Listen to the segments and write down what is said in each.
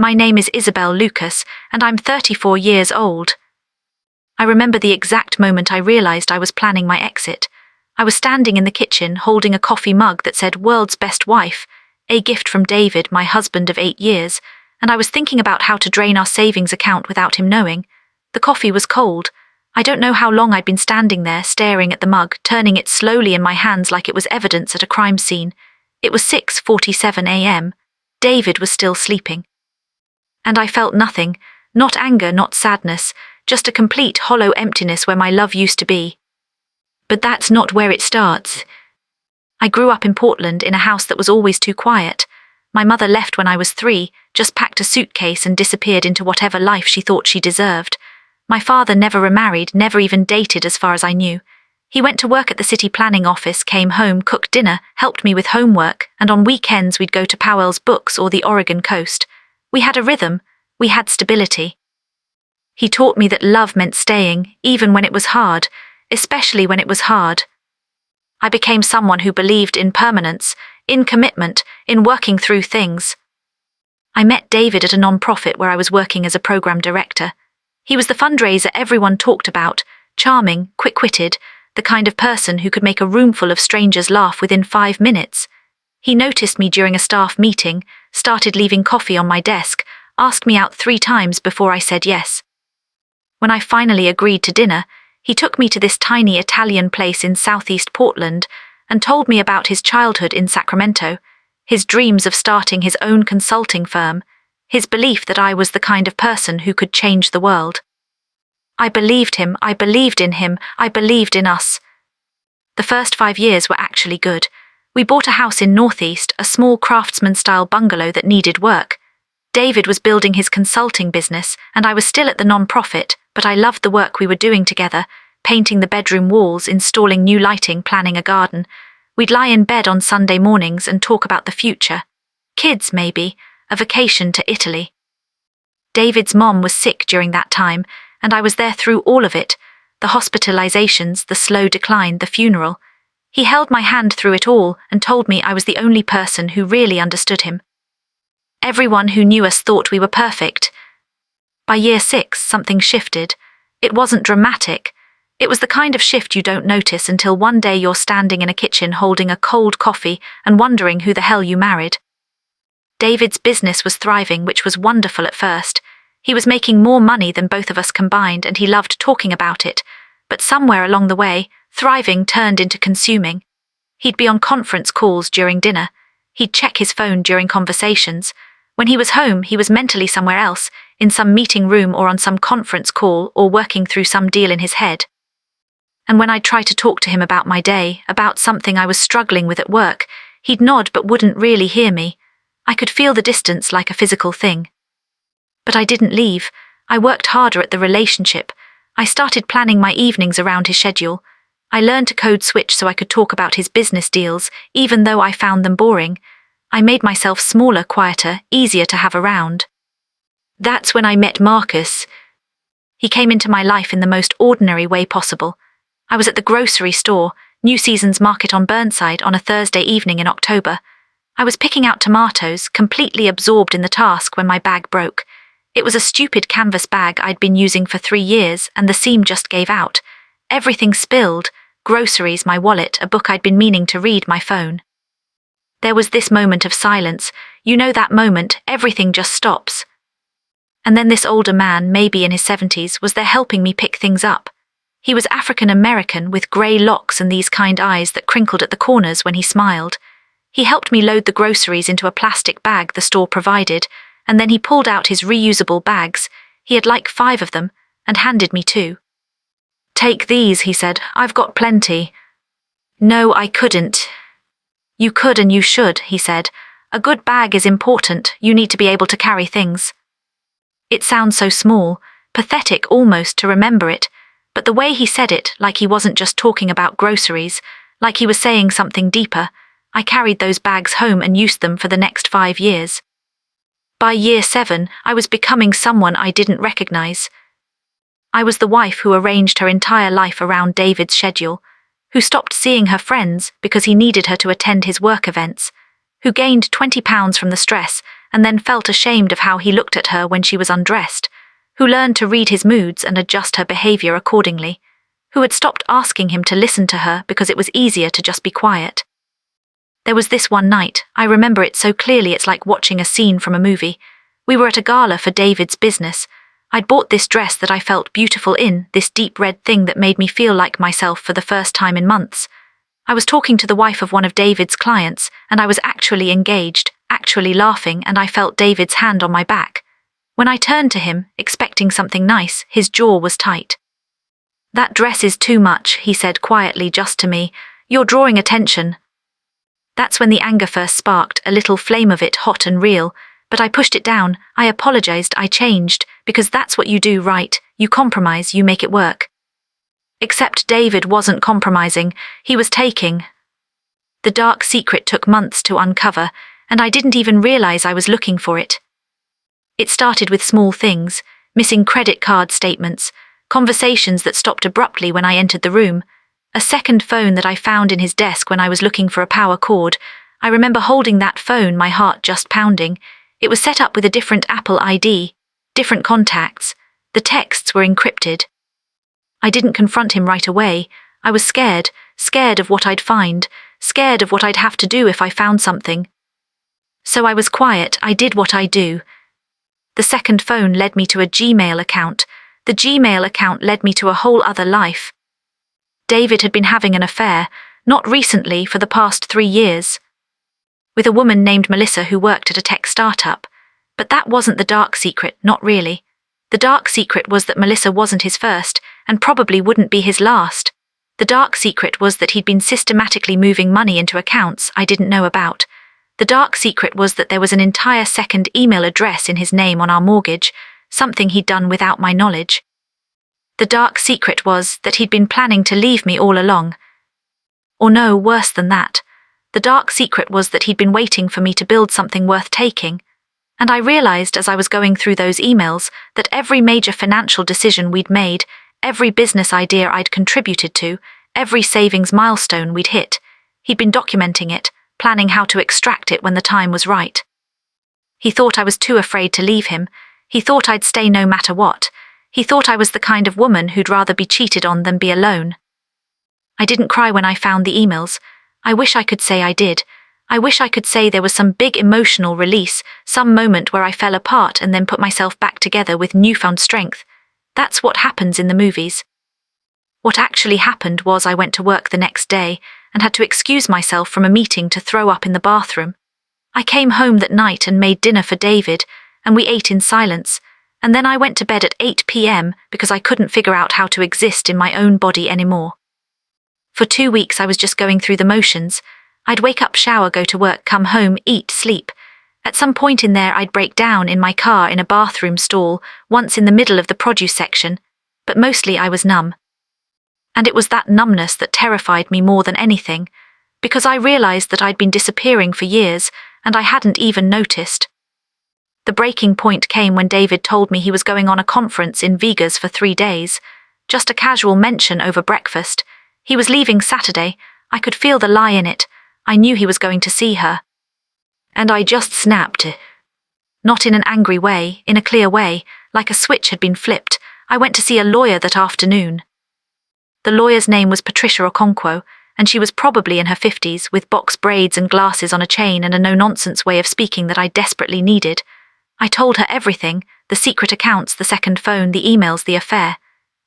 My name is Isabel Lucas, and I'm 34 years old. I remember the exact moment I realized I was planning my exit. I was standing in the kitchen holding a coffee mug that said "World's Best Wife," a gift from David, my husband of 8 years, and I was thinking about how to drain our savings account without him knowing. The coffee was cold. I don't know how long I'd been standing there, staring at the mug, turning it slowly in my hands like it was evidence at a crime scene. It was 6:47 a.m. David was still sleeping. And I felt nothing, not anger, not sadness, just a complete hollow emptiness where my love used to be. But that's not where it starts. I grew up in Portland in a house that was always too quiet. My mother left when I was 3, just packed a suitcase and disappeared into whatever life she thought she deserved. My father never remarried, never even dated as far as I knew. He went to work at the city planning office, came home, cooked dinner, helped me with homework, and on weekends we'd go to Powell's Books or the Oregon coast. We had a rhythm, we had stability. He taught me that love meant staying, even when it was hard, especially when it was hard. I became someone who believed in permanence, in commitment, in working through things. I met David at a non-profit where I was working as a program director. He was the fundraiser everyone talked about, charming, quick-witted, the kind of person who could make a room full of strangers laugh within 5 minutes. He noticed me during a staff meeting, started leaving coffee on my desk, asked me out 3 times before I said yes. When I finally agreed to dinner, he took me to this tiny Italian place in southeast Portland and told me about his childhood in Sacramento, his dreams of starting his own consulting firm, his belief that I was the kind of person who could change the world. I believed him, I believed in him, I believed in us. The first 5 years were actually good. We bought a house in Northeast, a small craftsman-style bungalow that needed work. David was building his consulting business, and I was still at the non-profit, but I loved the work we were doing together, painting the bedroom walls, installing new lighting, planning a garden. We'd lie in bed on Sunday mornings and talk about the future. Kids, maybe, a vacation to Italy. David's mom was sick during that time, and I was there through all of it, the hospitalizations, the slow decline, the funeral. He held my hand through it all and told me I was the only person who really understood him. Everyone who knew us thought we were perfect. By year 6, something shifted. It wasn't dramatic. It was the kind of shift you don't notice until one day you're standing in a kitchen holding a cold coffee and wondering who the hell you married. David's business was thriving, which was wonderful at first. He was making more money than both of us combined, and he loved talking about it. But somewhere along the way, thriving turned into consuming. He'd be on conference calls during dinner. He'd check his phone during conversations. When he was home, he was mentally somewhere else, in some meeting room or on some conference call or working through some deal in his head. And when I'd try to talk to him about my day, about something I was struggling with at work, he'd nod but wouldn't really hear me. I could feel the distance like a physical thing. But I didn't leave. I worked harder at the relationship. I started planning my evenings around his schedule. I learned to code switch so I could talk about his business deals, even though I found them boring. I made myself smaller, quieter, easier to have around. That's when I met Marcus. He came into my life in the most ordinary way possible. I was at the grocery store, New Seasons Market on Burnside, on a Thursday evening in October. I was picking out tomatoes, completely absorbed in the task, when my bag broke. It was a stupid canvas bag I'd been using for 3 years, and the seam just gave out. Everything spilled: groceries, my wallet, a book I'd been meaning to read, my phone. There was this moment of silence. You know that moment, everything just stops. And then this older man, maybe in his 70s, was there helping me pick things up. He was African American with grey locks and these kind eyes that crinkled at the corners when he smiled. He helped me load the groceries into a plastic bag the store provided, and then he pulled out his reusable bags. He had like 5 of them, and handed me 2. "Take these," he said. "I've got plenty." No, I couldn't. "You could and you should," he said. "A good bag is important. You need to be able to carry things." It sounds so small, pathetic almost to remember it, but the way he said it, like he wasn't just talking about groceries, like he was saying something deeper, I carried those bags home and used them for the next 5 years. By year 7, I was becoming someone I didn't recognize. I was the wife who arranged her entire life around David's schedule, who stopped seeing her friends because he needed her to attend his work events, who gained 20 pounds from the stress and then felt ashamed of how he looked at her when she was undressed, who learned to read his moods and adjust her behavior accordingly, who had stopped asking him to listen to her because it was easier to just be quiet. There was this one night, I remember it so clearly it's like watching a scene from a movie. We were at a gala for David's business. I'd bought this dress that I felt beautiful in, this deep red thing that made me feel like myself for the first time in months. I was talking to the wife of one of David's clients, and I was actually engaged, actually laughing, and I felt David's hand on my back. When I turned to him, expecting something nice, his jaw was tight. "That dress is too much," he said quietly just to me. "You're drawing attention." That's when the anger first sparked, a little flame of it hot and real, but I pushed it down. I apologized, I changed, because that's what you do, right? You compromise, you make it work. Except David wasn't compromising, he was taking. The dark secret took months to uncover, and I didn't even realize I was looking for it. It started with small things, missing credit card statements, conversations that stopped abruptly when I entered the room, a second phone that I found in his desk when I was looking for a power cord. I remember holding that phone, my heart just pounding. It was set up with a different Apple ID, different contacts. The texts were encrypted. I didn't confront him right away. I was scared of what I'd find, scared of what I'd have to do if I found something. So I was quiet, I did what I do. The second phone led me to a Gmail account. The Gmail account led me to a whole other life. David had been having an affair, not recently, for the past 3 years, with a woman named Melissa who worked at a tech startup. But that wasn't the dark secret, not really. The dark secret was that Melissa wasn't his first, and probably wouldn't be his last. The dark secret was that he'd been systematically moving money into accounts I didn't know about. The dark secret was that there was an entire second email address in his name on our mortgage, something he'd done without my knowledge. The dark secret was that he'd been planning to leave me all along. Or no, worse than that. The dark secret was that he'd been waiting for me to build something worth taking. And I realized as I was going through those emails that every major financial decision we'd made, every business idea I'd contributed to, every savings milestone we'd hit, he'd been documenting it, planning how to extract it when the time was right. He thought I was too afraid to leave him. He thought I'd stay no matter what. He thought I was the kind of woman who'd rather be cheated on than be alone. I didn't cry when I found the emails. I wish I could say I did. I wish I could say there was some big emotional release, some moment where I fell apart and then put myself back together with newfound strength. That's what happens in the movies. What actually happened was I went to work the next day and had to excuse myself from a meeting to throw up in the bathroom. I came home that night and made dinner for David, and we ate in silence, and then I went to bed at 8 p.m. because I couldn't figure out how to exist in my own body anymore. For 2 weeks I was just going through the motions. I'd wake up, shower, go to work, come home, eat, sleep. At some point in there I'd break down in my car in a bathroom stall, once in the middle of the produce section, but mostly I was numb. And it was that numbness that terrified me more than anything, because I realized that I'd been disappearing for years and I hadn't even noticed. The breaking point came when David told me he was going on a conference in Vegas for 3 days. Just a casual mention over breakfast. He was leaving Saturday. I could feel the lie in it. I knew he was going to see her. And I just snapped. Not in an angry way, in a clear way, like a switch had been flipped. I went to see a lawyer that afternoon. The lawyer's name was Patricia Okonkwo, and she was probably in her 50s, with box braids and glasses on a chain and a no-nonsense way of speaking that I desperately needed. I told her everything, the secret accounts, the second phone, the emails, the affair.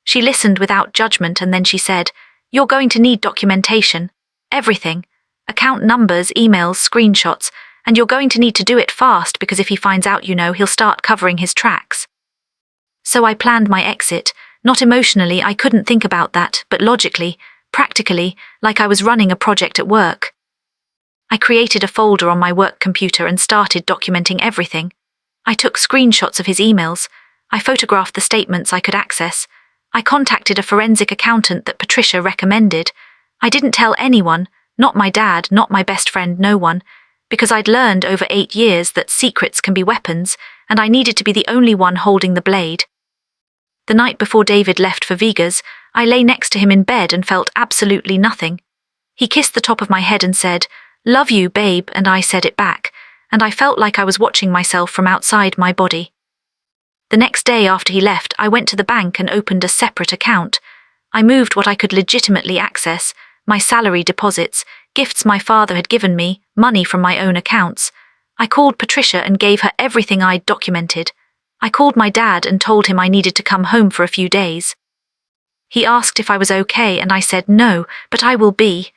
She listened without judgment, and then she said, "You're going to need documentation. Everything. Account numbers, emails, screenshots, and you're going to need to do it fast because if he finds out, he'll start covering his tracks." So I planned my exit. Not emotionally, I couldn't think about that, but logically, practically, like I was running a project at work. I created a folder on my work computer and started documenting everything. I took screenshots of his emails. I photographed the statements I could access. I contacted a forensic accountant that Patricia recommended. I didn't tell anyone, not my dad, not my best friend, no one, because I'd learned over 8 years that secrets can be weapons, and I needed to be the only one holding the blade. The night before David left for Vegas, I lay next to him in bed and felt absolutely nothing. He kissed the top of my head and said, "Love you, babe," and I said it back. and I felt like I was watching myself from outside my body. The next day after he left, I went to the bank and opened a separate account. I moved what I could legitimately access, my salary deposits, gifts my father had given me, money from my own accounts. I called Patricia and gave her everything I'd documented. I called my dad and told him I needed to come home for a few days. He asked if I was okay and I said no, but I will be.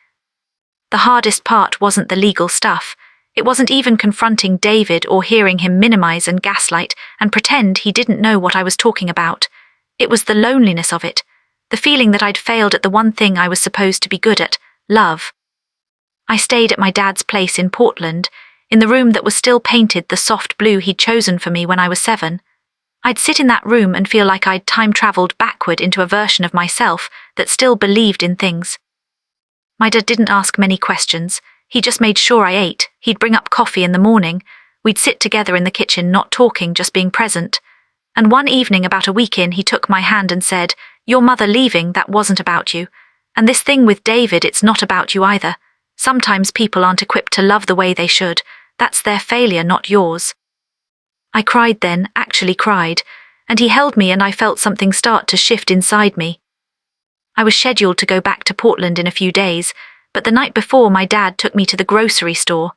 The hardest part wasn't the legal stuff. It wasn't even confronting David or hearing him minimize and gaslight and pretend he didn't know what I was talking about. It was the loneliness of it, the feeling that I'd failed at the one thing I was supposed to be good at, love. I stayed at my dad's place in Portland, in the room that was still painted the soft blue he'd chosen for me when I was 7. I'd sit in that room and feel like I'd time-traveled backward into a version of myself that still believed in things. My dad didn't ask many questions. He just made sure I ate. He'd bring up coffee in the morning. We'd sit together in the kitchen, not talking, just being present. And one evening, about a week in, he took my hand and said, "Your mother leaving, that wasn't about you. And this thing with David, it's not about you either. Sometimes people aren't equipped to love the way they should. That's their failure, not yours." I cried then, actually cried, and he held me and I felt something start to shift inside me. I was scheduled to go back to Portland in a few days, but the night before my dad took me to the grocery store.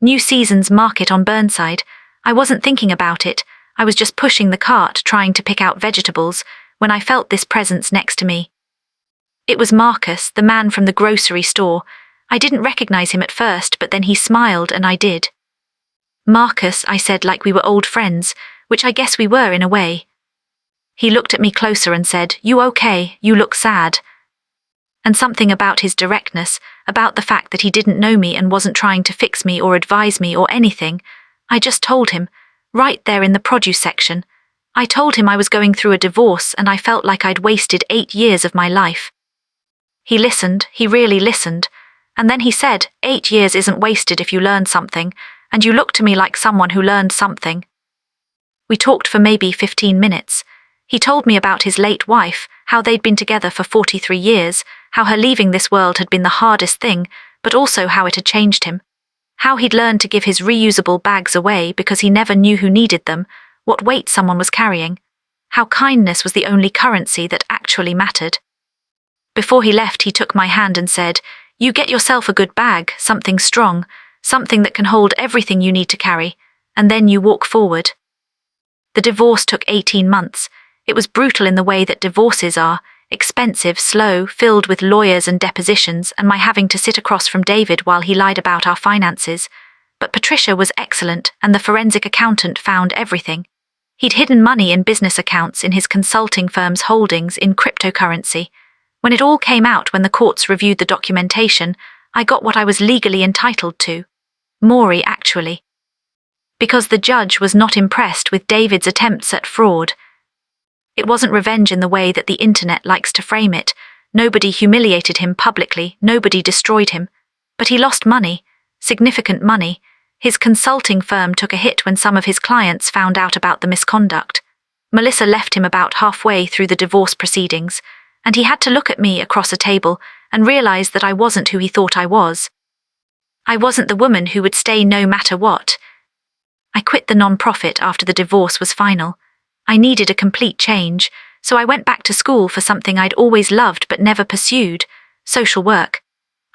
New Seasons Market on Burnside. I wasn't thinking about it, I was just pushing the cart trying to pick out vegetables when I felt this presence next to me. It was Marcus, the man from the grocery store. I didn't recognize him at first, but then he smiled and I did. "Marcus," I said like we were old friends, which I guess we were in a way. He looked at me closer and said, "You okay? You look sad." And something about his directness, about the fact that he didn't know me and wasn't trying to fix me or advise me or anything, I just told him, right there in the produce section. I told him I was going through a divorce and I felt like I'd wasted 8 years of my life. He listened, he really listened, and then he said, 8 years isn't wasted if you learn something, and you look to me like someone who learned something. We talked for maybe 15 minutes. He told me about his late wife, how they'd been together for 43 years, how her leaving this world had been the hardest thing, but also how it had changed him. How he'd learned to give his reusable bags away because he never knew who needed them, what weight someone was carrying. How kindness was the only currency that actually mattered. Before he left, he took my hand and said, "You get yourself a good bag, something strong, something that can hold everything you need to carry, and then you walk forward." The divorce took 18 months. It was brutal in the way that divorces are, expensive, slow, filled with lawyers and depositions, and my having to sit across from David while he lied about our finances. But Patricia was excellent, and the forensic accountant found everything. He'd hidden money in business accounts, in his consulting firm's holdings, in cryptocurrency. When it all came out, when the courts reviewed the documentation, I got what I was legally entitled to. Maury, actually. Because the judge was not impressed with David's attempts at fraud. It wasn't revenge in the way that the internet likes to frame it. Nobody humiliated him publicly, nobody destroyed him. But he lost money, significant money. His consulting firm took a hit when some of his clients found out about the misconduct. Melissa left him about halfway through the divorce proceedings, and he had to look at me across a table and realize that I wasn't who he thought I was. I wasn't the woman who would stay no matter what. I quit the non-profit after the divorce was final. I needed a complete change, so I went back to school for something I'd always loved but never pursued, social work.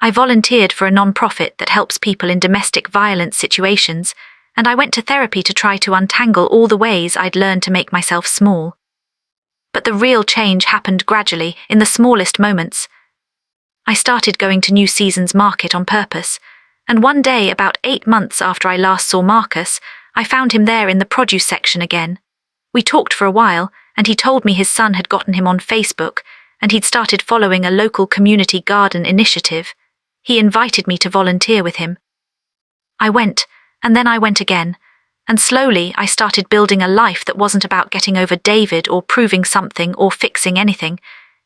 I volunteered for a non-profit that helps people in domestic violence situations, and I went to therapy to try to untangle all the ways I'd learned to make myself small. But the real change happened gradually, in the smallest moments. I started going to New Seasons Market on purpose, and one day, about 8 months after I last saw Marcus, I found him there in the produce section again. We talked for a while, and he told me his son had gotten him on Facebook, and he'd started following a local community garden initiative. He invited me to volunteer with him. I went, and then I went again, and slowly I started building a life that wasn't about getting over David or proving something or fixing anything.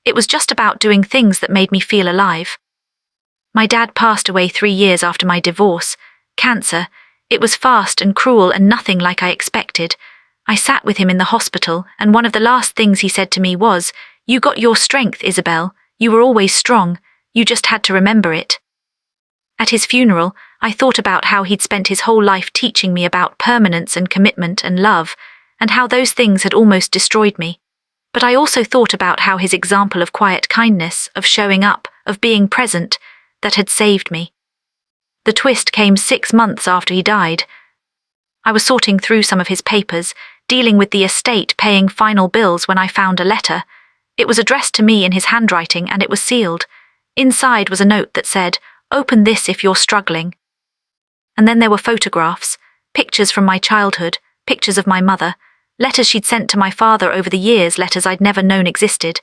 It was just about doing things that made me feel alive. My dad passed away 3 years after my divorce. Cancer. It was fast and cruel and nothing like I expected. I sat with him in the hospital, and one of the last things he said to me was, "You got your strength, Isabel. You were always strong. You just had to remember it." At his funeral, I thought about how he'd spent his whole life teaching me about permanence and commitment and love, and how those things had almost destroyed me. But I also thought about how his example of quiet kindness, of showing up, of being present, that had saved me. The twist came 6 months after he died. I was sorting through some of his papers, dealing with the estate, paying final bills when I found a letter. It was addressed to me in his handwriting and it was sealed. Inside was a note that said, "Open this if you're struggling." And then there were photographs, pictures from my childhood, pictures of my mother, letters she'd sent to my father over the years, letters I'd never known existed.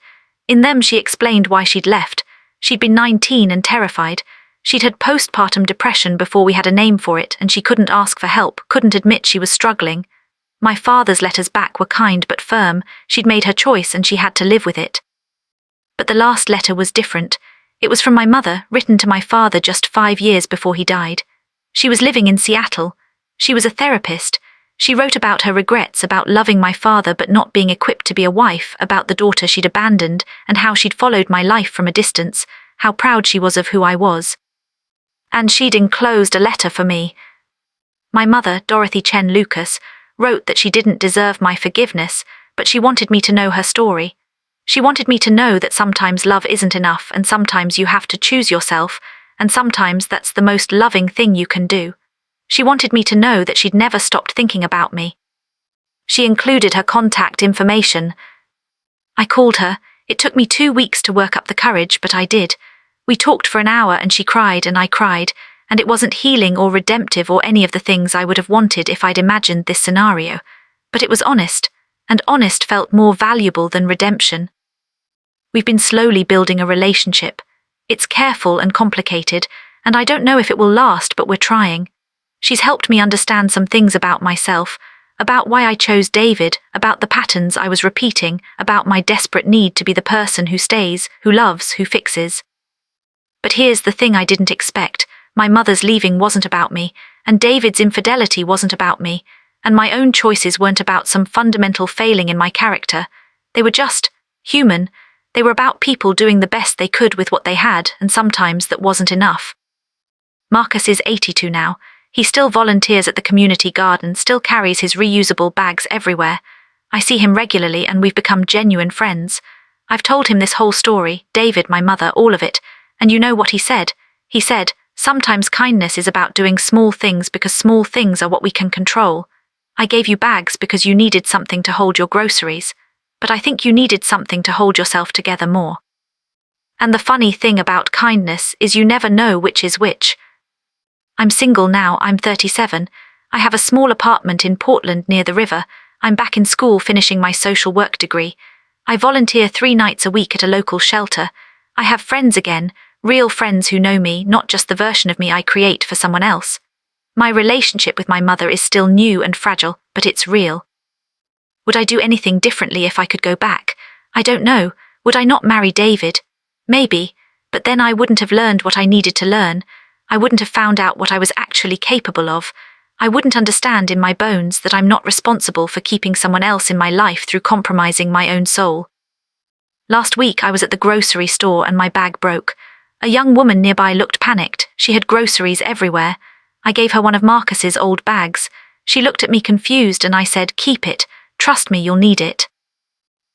In them she explained why she'd left. She'd been 19 and terrified. She'd had postpartum depression before we had a name for it, and she couldn't ask for help, couldn't admit she was struggling. My father's letters back were kind but firm. She'd made her choice and she had to live with it. But the last letter was different. It was from my mother, written to my father just 5 years before he died. She was living in Seattle. She was a therapist. She wrote about her regrets, about loving my father but not being equipped to be a wife, about the daughter she'd abandoned, and how she'd followed my life from a distance, how proud she was of who I was. And she'd enclosed a letter for me. My mother, Dorothy Chen Lucas, wrote that she didn't deserve my forgiveness, but she wanted me to know her story. She wanted me to know that sometimes love isn't enough, and sometimes you have to choose yourself, and sometimes that's the most loving thing you can do. She wanted me to know that she'd never stopped thinking about me. She included her contact information. I called her. It took me 2 weeks to work up the courage, but I did. We talked for an hour and she cried and I cried, and it wasn't healing or redemptive or any of the things I would have wanted if I'd imagined this scenario. But it was honest, and honest felt more valuable than redemption. We've been slowly building a relationship. It's careful and complicated, and I don't know if it will last, but we're trying. She's helped me understand some things about myself, about why I chose David, about the patterns I was repeating, about my desperate need to be the person who stays, who loves, who fixes. But here's the thing I didn't expect. My mother's leaving wasn't about me, and David's infidelity wasn't about me, and my own choices weren't about some fundamental failing in my character. They were just human. They were about people doing the best they could with what they had, and sometimes that wasn't enough. Marcus is 82 now. He still volunteers at the community garden, still carries his reusable bags everywhere. I see him regularly and we've become genuine friends. I've told him this whole story, David, my mother, all of it. And you know what he said? He said, sometimes kindness is about doing small things because small things are what we can control. I gave you bags because you needed something to hold your groceries, but I think you needed something to hold yourself together more. And the funny thing about kindness is you never know which is which. I'm single now, I'm 37. I have a small apartment in Portland near the river. I'm back in school finishing my social work degree. I volunteer 3 nights a week at a local shelter. I have friends again, real friends who know me, not just the version of me I create for someone else. My relationship with my mother is still new and fragile, but it's real. Would I do anything differently if I could go back? I don't know. Would I not marry David? Maybe, but then I wouldn't have learned what I needed to learn. I wouldn't have found out what I was actually capable of. I wouldn't understand in my bones that I'm not responsible for keeping someone else in my life through compromising my own soul. Last week I was at the grocery store and my bag broke. A young woman nearby looked panicked. She had groceries everywhere. I gave her one of Marcus's old bags. She looked at me confused and I said, "Keep it. Trust me, you'll need it."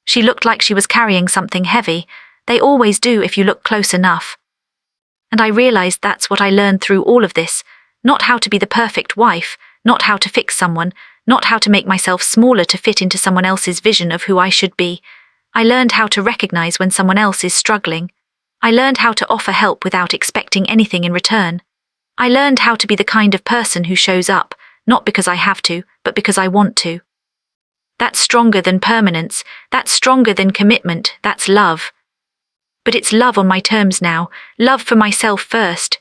She looked like she was carrying something heavy. They always do if you look close enough. And I realized that's what I learned through all of this. Not how to be the perfect wife, not how to fix someone, not how to make myself smaller to fit into someone else's vision of who I should be. I learned how to recognize when someone else is struggling. I learned how to offer help without expecting anything in return. I learned how to be the kind of person who shows up, not because I have to, but because I want to. That's stronger than permanence, that's stronger than commitment, that's love. But it's love on my terms now, love for myself first.